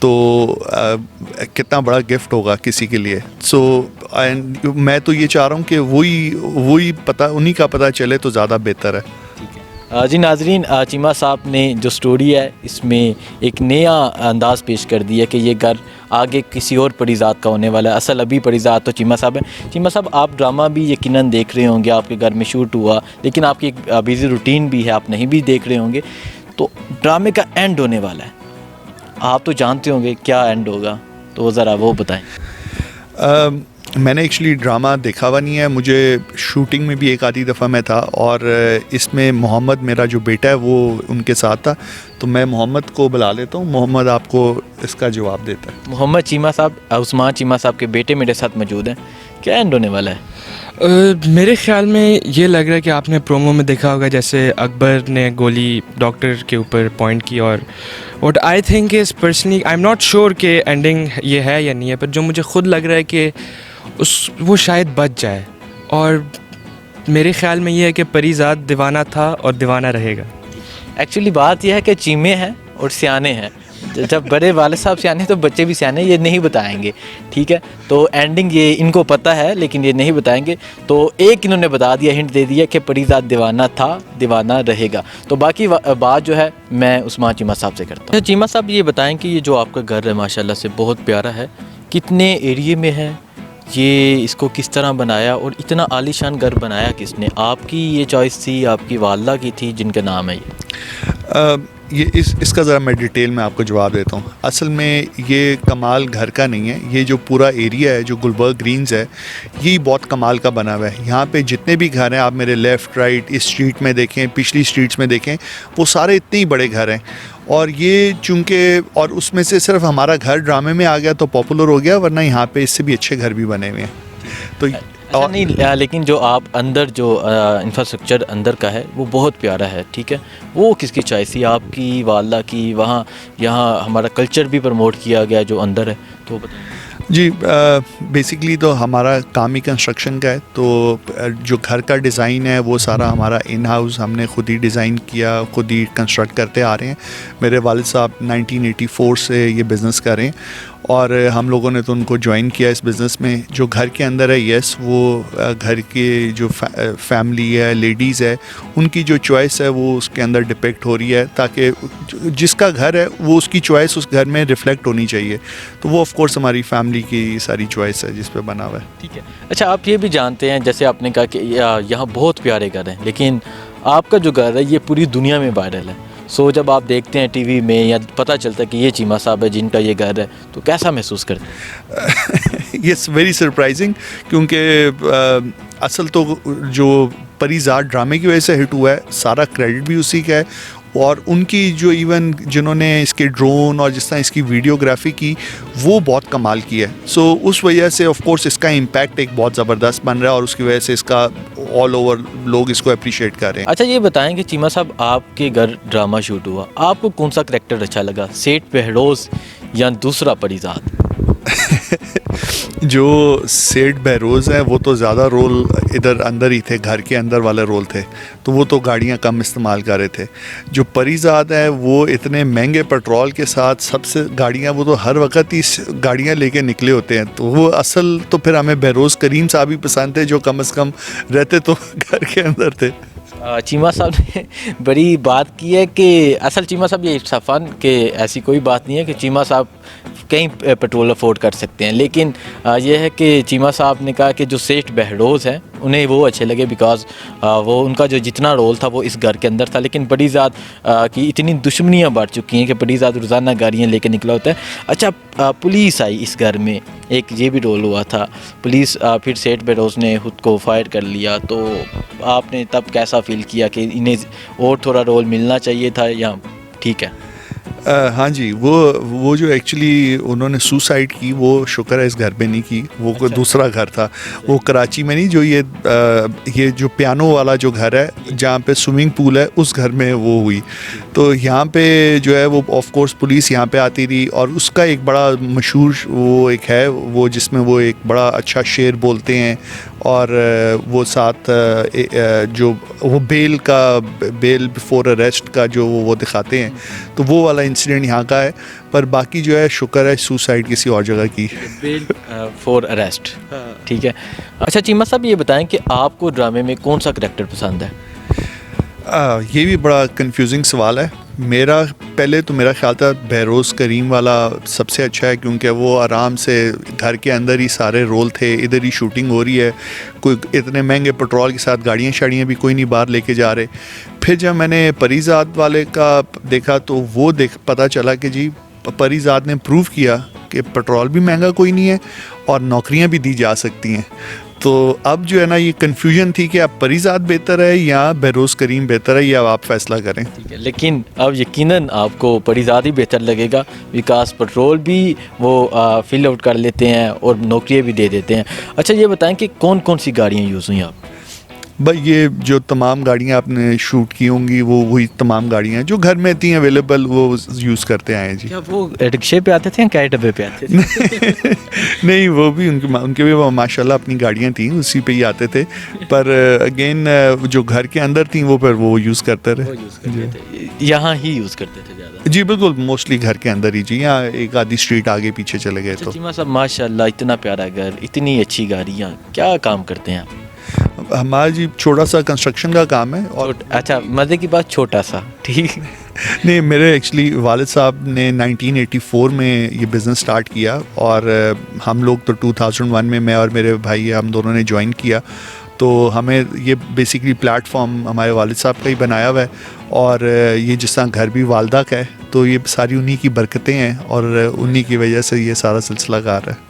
تو کتنا بڑا گفٹ ہوگا کسی کے لیے. سو میں تو یہ چاہ رہا ہوں کہ وہی پتہ انہی کا پتہ چلے تو زیادہ بہتر ہے. جی ناظرین، چیمہ صاحب نے جو سٹوری ہے اس میں ایک نیا انداز پیش کر دیا کہ یہ گھر آگے کسی اور پریزاد کا ہونے والا ہے. اصل ابھی پریزاد تو چیمہ صاحب ہیں. چیمہ صاحب، آپ ڈرامہ بھی یقیناً دیکھ رہے ہوں گے، آپ کے گھر میں شوٹ ہوا، لیکن آپ کی ایک بیزی روٹین بھی ہے، آپ نہیں بھی دیکھ رہے ہوں گے. تو ڈرامے کا اینڈ ہونے والا ہے، آپ تو جانتے ہوں گے کیا اینڈ ہوگا، تو ذرا وہ بتائیں. میں نے ایکچولی ڈرامہ دیکھا ہوا نہیں ہے. مجھے شوٹنگ میں بھی ایک آدھی دفعہ میں تھا، اور اس میں محمد میرا جو بیٹا ہے وہ ان کے ساتھ تھا. تو میں محمد کو بلا لیتا ہوں، محمد آپ کو اس کا جواب دیتا ہے. محمد چیمہ صاحب، عثمان چیمہ صاحب کے بیٹے میرے ساتھ موجود ہیں. کیا اینڈ ہونے والا ہے؟ میرے خیال میں یہ لگ رہا ہے کہ آپ نے پرومو میں دیکھا ہوگا جیسے اکبر نے گولی ڈاکٹر کے اوپر پوائنٹ کی، اور what I think is personally I am not sure کہ اینڈنگ یہ ہے یا نہیں ہے، پر جو مجھے خود لگ رہا ہے کہ وہ شاید بچ جائے. اور میرے خیال میں یہ ہے کہ پریزاد دیوانہ تھا اور دیوانہ رہے گا. ایکچولی بات یہ ہے کہ چیمے ہیں اور سیانے ہیں. جب بڑے والد صاحب سیانے تو بچے بھی سیانے، یہ نہیں بتائیں گے، ٹھیک ہے. تو اینڈنگ یہ ان کو پتہ ہے لیکن یہ نہیں بتائیں گے. تو ایک انہوں نے بتا دیا، ہنٹ دے دیا کہ پریزاد دیوانہ تھا، دیوانہ رہے گا. تو باقی بات جو ہے میں عثمان چیمہ صاحب سے کرتا ہوں. چیمہ صاحب یہ بتائیں کہ یہ جو آپ کا گھر ہے ماشاءاللہ سے بہت پیارا ہے، کتنے ایریے میں ہے، یہ اس کو کس طرح بنایا، اور اتنا عالی شان گھر بنایا کس نے؟ آپ کی یہ چوائس تھی، آپ کی والدہ کی تھی جن کا نام ہے یہ اس کا ذرا میں ڈیٹیل میں آپ کو جواب دیتا ہوں. اصل میں یہ کمال گھر کا نہیں ہے، یہ جو پورا ایریا ہے جو گلبرگ گرینز ہے، یہی بہت کمال کا بنا ہوا ہے. یہاں پہ جتنے بھی گھر ہیں، آپ میرے لیفٹ رائٹ اس اسٹریٹ میں دیکھیں، پچھلی اسٹریٹس میں دیکھیں، وہ سارے اتنے ہی بڑے گھر ہیں. اور یہ چونکہ اور اس میں سے صرف ہمارا گھر ڈرامے میں آ گیا تو پاپولر ہو گیا، ورنہ یہاں پہ اس سے بھی اچھے گھر بھی بنے ہوئے ہیں. تو نہیں، لیکن جو آپ اندر جو انفراسٹرکچر اندر کا ہے وہ بہت پیارا ہے، ٹھیک ہے. وہ کس کی چوائس تھی؟ آپ کی والدہ کی؟ وہاں یہاں ہمارا کلچر بھی پروموٹ کیا گیا جو اندر ہے، تو بتائیں. جی، بیسکلی تو ہمارا کام ہی کنسٹرکشن کا ہے. تو جو گھر کا ڈیزائن ہے وہ سارا ہمارا ان ہاؤس، ہم نے خود ہی ڈیزائن کیا، خود ہی کنسٹرکٹ کرتے آ رہے ہیں. میرے والد صاحب 1984 سے یہ بزنس کر رہے ہیں، اور ہم لوگوں نے تو ان کو جوائن کیا اس بزنس میں. جو گھر کے اندر ہے، یس، وہ گھر کے جو فیملی ہے، لیڈیز ہے، ان کی جو چوائس ہے وہ اس کے اندر ڈپیکٹ ہو رہی ہے، تاکہ جس کا گھر ہے وہ اس کی چوائس اس گھر میں ریفلیکٹ ہونی چاہیے. تو وہ آف کورس ہماری فیملی کی ساری چوائس ہے جس پہ بنا ہوا ہے. ٹھیک ہے. اچھا، آپ یہ بھی جانتے ہیں جیسے آپ نے کہا کہ یہاں بہت پیارے گھر ہیں، لیکن آپ کا جو گھر ہے یہ پوری دنیا میں وائرل ہے. سو جب آپ دیکھتے ہیں ٹی وی میں یا پتہ چلتا ہے کہ یہ چیمہ صاحب ہے جن کا یہ گھر ہے، تو کیسا محسوس کرتے ہیں؟ یس، ویری سرپرائزنگ، کیونکہ اصل تو جو پریزاد ڈرامے کی وجہ سے ہٹ ہوا ہے، سارا کریڈٹ بھی اسی کا ہے. اور ان کی جو ایون جنہوں نے اس کے ڈرون اور جس طرح اس کی ویڈیوگرافی کی، وہ بہت کمال کی ہے. سو اس وجہ سے آف کورس اس کا امپیکٹ ایک بہت زبردست بن رہا ہے، اور اس کی وجہ سے اس کا آل اوور لوگ اس کو اپریشیٹ کر رہے ہیں. اچھا، یہ بتائیں کہ چیمہ صاحب آپ کے گھر ڈرامہ شوٹ ہوا، آپ کو کون سا کریکٹر اچھا لگا، سیٹھ بہروز یا دوسرا پریزاد؟ جو سیٹھ بہروز ہیں وہ تو زیادہ رول ادھر اندر ہی تھے، گھر کے اندر والے رول تھے، تو وہ تو گاڑیاں کم استعمال کر رہے تھے. جو پریزاد ہیں وہ اتنے مہنگے پیٹرول کے ساتھ سب سے گاڑیاں، وہ تو ہر وقت ہی گاڑیاں لے کے نکلے ہوتے ہیں. تو وہ اصل تو پھر ہمیں بہروز کریم صاحب ہی پسند تھے، جو کم از کم رہتے تو گھر کے اندر تھے. چیمہ صاحب نے بڑی بات کی ہے کہ اصل چیمہ صاحب یہ اتفاقاً کہ ایسی کوئی بات نہیں ہے کہ چیمہ صاحب کہیں پیٹرول افورڈ کر سکتے ہیں، لیکن یہ ہے کہ چیمہ صاحب نے کہا کہ جو سیٹھ بہروز ہیں انہیں وہ اچھے لگے بیکاز وہ ان کا جو جتنا رول تھا وہ اس گھر کے اندر تھا. لیکن پریزاد کی اتنی دشمنیاں بڑھ چکی ہیں کہ پریزاد روزانہ گاڑیاں لے کے نکلا ہوتا ہے. اچھا، پولیس آئی اس گھر میں، ایک یہ بھی رول ہوا تھا پولیس، پھر سیٹھ بہروز نے خود کو فائر کر لیا، تو آپ نے تب کیسا فیل کیا کہ انہیں اور تھوڑا رول ملنا چاہیے تھا یا ٹھیک ہے؟ ہاں جی، وہ جو ایکچولی انہوں نے سوسائڈ کی، وہ شکر ہے اس گھر میں نہیں کی، وہ کوئی دوسرا گھر تھا، وہ کراچی میں نہیں، جو یہ جو پیانو والا جو گھر ہے جہاں پہ سوئمنگ پول ہے، اس گھر میں وہ ہوئی. تو یہاں پہ جو ہے وہ آف کورس پولیس یہاں پہ آتی رہی، اور اس کا ایک بڑا مشہور وہ ایک ہے وہ جس میں وہ ایک بڑا اچھا شعر بولتے ہیں، اور وہ ساتھ جو وہ بیل بیفور اریسٹ کا جو وہ دکھاتے ہیں، تو وہ والا انسیڈنٹ یہاں کا ہے. پر باقی جو ہے شکر ہے سوسائڈ کسی اور جگہ کی. بیل فور اریسٹ، ٹھیک ہے. اچھا چیمہ صاحب یہ بتائیں کہ آپ کو ڈرامے میں کون سا کریکٹر پسند ہے؟ یہ بھی بڑا کنفیوزنگ سوال ہے. پہلے تو میرا خیال تھا بہروز کریم والا سب سے اچھا ہے، کیونکہ وہ آرام سے گھر کے اندر ہی سارے رول تھے، ادھر ہی شوٹنگ ہو رہی ہے، کوئی اتنے مہنگے پیٹرول کے ساتھ گاڑیاں شاڑیاں بھی کوئی نہیں باہر لے کے جا رہے. پھر جب میں نے پریزاد والے کا دیکھا تو وہ پتہ چلا کہ جی پریزاد نے پروو کیا کہ پیٹرول بھی مہنگا کوئی نہیں ہے اور نوکریاں بھی دی جا سکتی ہیں. تو اب جو ہے نا یہ کنفیوژن تھی کہ اب پریزاد بہتر ہے یا بہروز کریم بہتر ہے، یا آپ فیصلہ کریں. ٹھیک ہے، لیکن اب یقیناً آپ کو پریزاد ہی بہتر لگے گا، بیکاز پیٹرول بھی وہ فل آؤٹ کر لیتے ہیں اور نوکریاں بھی دے دیتے ہیں. اچھا یہ بتائیں کہ کون کون سی گاڑیاں یوز ہوئیں آپ؟ بھائی یہ جو تمام گاڑیاں آپ نے شوٹ کی ہوں گی وہی تمام گاڑیاں جو گھر میں تھیں اویلیبل وہ یوز کرتے آئے ہیں جی. کیا وہ رکشے پہ آتے تھے یا کیا ڈبے پہ آتے تھے؟ نہیں، وہ بھی ان کے بھی ماشاء اللہ اپنی گاڑیاں تھیں، اسی پہ ہی آتے تھے. پر اگین جو گھر کے اندر تھیں وہ پھر وہ یوز کرتے رہے. یہاں ہی یوز کرتے تھے زیادہ؟ جی بالکل، موسٹلی گھر کے اندر ہی جی. یہاں ایک آدھی اسٹریٹ آگے پیچھے چلے گئے تو. چیمہ صاحب ماشاء اللہ اتنا پیارا گھر، اتنی اچھی گاڑیاں، کیا کام کرتے ہیں آپ؟ ہمارا جی چھوٹا سا کنسٹرکشن کا کام ہے. اور اچھا مزے کی بات چھوٹا سا، ٹھیک. نہیں، میرے ایکچولی والد صاحب نے 1984 میں یہ بزنس سٹارٹ کیا، اور ہم لوگ تو 2001 میں میں اور میرے بھائی ہم دونوں نے جوائن کیا. تو ہمیں یہ بیسکلی پلیٹ فارم ہمارے والد صاحب کا ہی بنایا ہوا ہے، اور یہ جس طرح گھر بھی والدہ کا ہے تو یہ ساری انہی کی برکتیں ہیں اور انہی کی وجہ سے یہ سارا سلسلہ کار ہے.